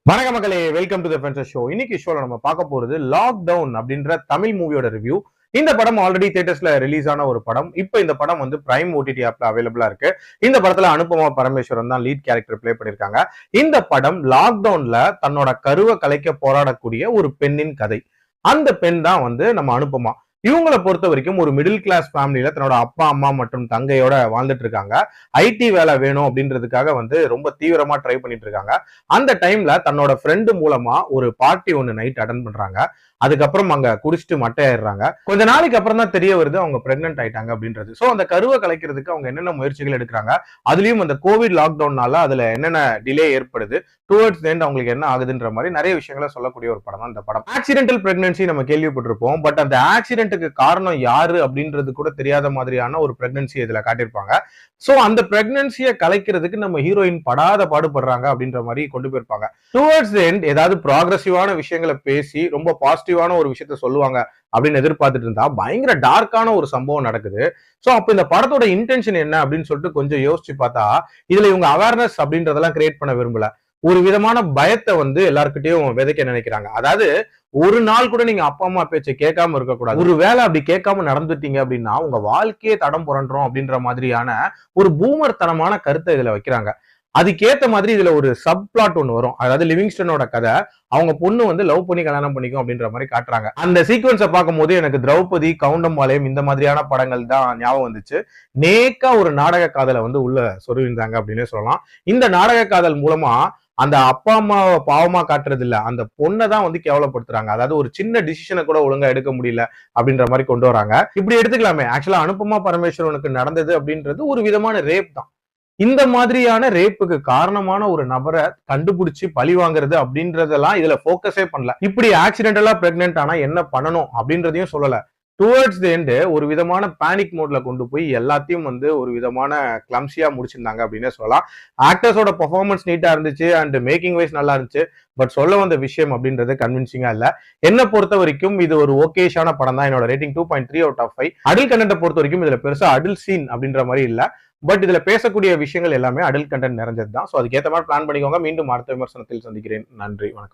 வணக்க மக்களே, welcome to the friends show. இன்னைக்கு ஷோல நம்ம பார்க்க போறது லாக்டவுன் அப்படின்ற தமிழ் மூவியோட ரிவ்யூ. இந்த படம் ஆல்ரெடி தியேட்டர்ஸ்ல ரிலீஸ் ஆன ஒரு படம். இப்போ இந்த படம் வந்து பிரைம் ஓடிடி ஆப்ல அவைலபிளா இருக்கு. இந்த படத்துல அனுபமா பரமேஸ்வரன் தான் லீட் கேரக்டர் பிளே பண்ணிருக்காங்க. இந்த படம் லாக்டவுன்ல தன்னோட கருவை கலைக்க போராடக்கூடிய ஒரு பெண்ணின் கதை. அந்த பெண் தான் வந்து நம்ம அனுபமா. இவங்களை பொறுத்த வரைக்கும் ஒரு மிடில் கிளாஸ் ஃபேமிலியில தன்னோட அப்பா அம்மா மற்றும் தங்கையோட வாழ்ந்துட்டு இருக்காங்க. ஐடி வேலை வேணும் அப்படின்றதுக்காக வந்து ரொம்ப தீவிரமா ட்ரை பண்ணிட்டு இருக்காங்க. அந்த டைம்ல தன்னோட ஃப்ரெண்டு மூலமா ஒரு பார்ட்டி ஒன்னு நைட் அட்டன் பண்றாங்க. அதுக்கப்புறம் அங்க குடிச்சிட்டு மட்டையாயிடுறாங்க. கொஞ்ச நாளைக்கு அப்புறம் தான் தெரிய வருது அவங்க பிரெக்னென்ட் ஆயிட்டாங்க அப்படின்றது. சோ அந்த கருவை கலைக்கிறதுக்கு அவங்க என்னென்ன முயற்சிகள் எடுக்கிறாங்க, அதுலயும் அந்த கோவிட் லாக்டவுன்னால அதுல என்னென்ன டிலே ஏற்படுது, டுவர்ட்ஸ் எண்ட் அவங்களுக்கு என்ன ஆகுதுன்ற மாதிரி நிறைய விஷயங்களை சொல்லக்கூடிய ஒரு படம் தான் இந்த படம். ஆக்சிடென்டல் பிரெக்னன்சி நம்ம கேள்விப்பட்டிருப்போம். பட் அந்த ஆக்சிடென்ட்டுக்கு காரணம் யாரு அப்படின்றது கூட தெரியாத மாதிரியான ஒரு பிரெக்னன்சி இதுல காட்டியிருப்பாங்க. சோ அந்த பிரெக்னன்சியை கலைக்கிறதுக்கு நம்ம ஹீரோயின் படாத பாடுபடுறாங்க அப்படின்ற மாதிரி கொண்டு போயிருப்பாங்க. டுவர்ட்ஸ் எண்ட் ஏதாவது ப்ராக்ரசிவான விஷயங்களை பேசி ரொம்ப பாசிட்டிவான ஒரு விஷயத்த சொல்லுவாங்க அப்படின்னு எதிர்பார்த்துட்டு இருந்தா பயங்கர டார்க்கான ஒரு சம்பவம் நடக்குது. சோ அப்ப இந்த படத்தோட இன்டென்ஷன் என்ன அப்படின்னு சொல்லிட்டு கொஞ்சம் யோசிச்சு பார்த்தா, இதுல இவங்க அவேர்னஸ் அப்படின்றதெல்லாம் கிரியேட் பண்ண விரும்பல. ஒரு விதமான பயத்தை வந்து எல்லாருக்கிட்டையும் விதைக்க நினைக்கிறாங்க. அதாவது ஒரு நாள் கூட நீங்க அப்பா அம்மா பேச்சை கேட்காம இருக்கக்கூடாது. ஒரு வேலை அப்படி கேட்காம நடந்துட்டீங்க அப்படின்னா உங்க வாழ்க்கையே தடம் புரண்டுரும் அப்படின்ற மாதிரியான ஒரு பூமர் தனமான கருத்தை இதுல வைக்கிறாங்க. அதுக்கேத்த மாதிரி இதுல ஒரு சப் பிளாட் ஒண்ணு வரும். அதாவது லிவிங்ஸ்டனோட கதை, அவங்க பொண்ணு வந்து லவ் பண்ணி கல்யாணம் பண்ணிக்கும் அப்படின்ற மாதிரி காட்டுறாங்க. அந்த சீக்வன்ஸை பார்க்கும் போது எனக்கு திரௌபதி, கவுண்டம்பாளையம் இந்த மாதிரியான படங்கள் தான் ஞாபகம் வந்துச்சு. நேக்கா ஒரு நாடக காதலை வந்து உள்ள சொருவிந்தாங்க அப்படின்னு சொல்லலாம். இந்த நாடக காதல் மூலமா அந்த அப்பா அம்மாவை பாவமா காட்டுறது இல்ல, அந்த பொண்ணை தான் வந்து கேவலப்படுத்துறாங்க. அதாவது ஒரு சின்ன டிசிஷனை கூட ஒழுங்கா எடுக்க முடியல அப்படின்ற மாதிரி கொண்டு வராங்க. இப்படி எடுத்துக்கலாமே. ஆக்சுவலா அனுபமா பரமேஸ்வரனுக்கு நடந்தது அப்படின்றது ஒரு விதமான ரேப் தான். இந்த மாதிரியான ரேப்புக்கு காரணமான ஒரு நபரை கண்டுபிடிச்சு பழி வாங்குறது அப்படின்றதெல்லாம் இதுல போக்கஸே பண்ணல. இப்படி ஆக்சிடென்டலா பிரெக்னென்ட் ஆனா என்ன பண்ணணும் அப்படின்றதையும் சொல்லல. டுவர்ட்ஸ் தி எண்ட் ஒரு விதமான பேனிக் மோட்ல கொண்டு போய் எல்லாத்தையும் வந்து ஒரு விதமான கிளம்சியா முடிச்சிருந்தாங்க அப்படின்னே சொல்லலாம். ஆக்டர்ஸோட பெர்ஃபார்மன்ஸ் நீட்டா இருந்துச்சு அண்ட் மேக்கிங் வைஸ் நல்லா இருந்துச்சு. பட் சொல்ல வந்த விஷயம் அப்படின்றது கன்வின்சிங்கா இல்ல. என்ன பொறுத்த வரைக்கும் இது ஒரு ஓகேஷான படம் தான். என்னோட rating 2.3 out of 5. Adult content பொறுத்த வரைக்கும் இதுல பெருசா அடல்ட் சீன் அப்படின்ற மாதிரி இல்ல. பட் இதுல பேசக்கூடிய விஷயங்கள் எல்லாமே அடல்ட் கண்டென்ட் நிறைஞ்சது தான். சோ அதுக்கேற்ற மாதிரி பிளான் பண்ணிக்கோங்க. மீண்டும் அடுத்த விமர்சனத்தில் சந்திக்கிறேன். நன்றி, வணக்கம்.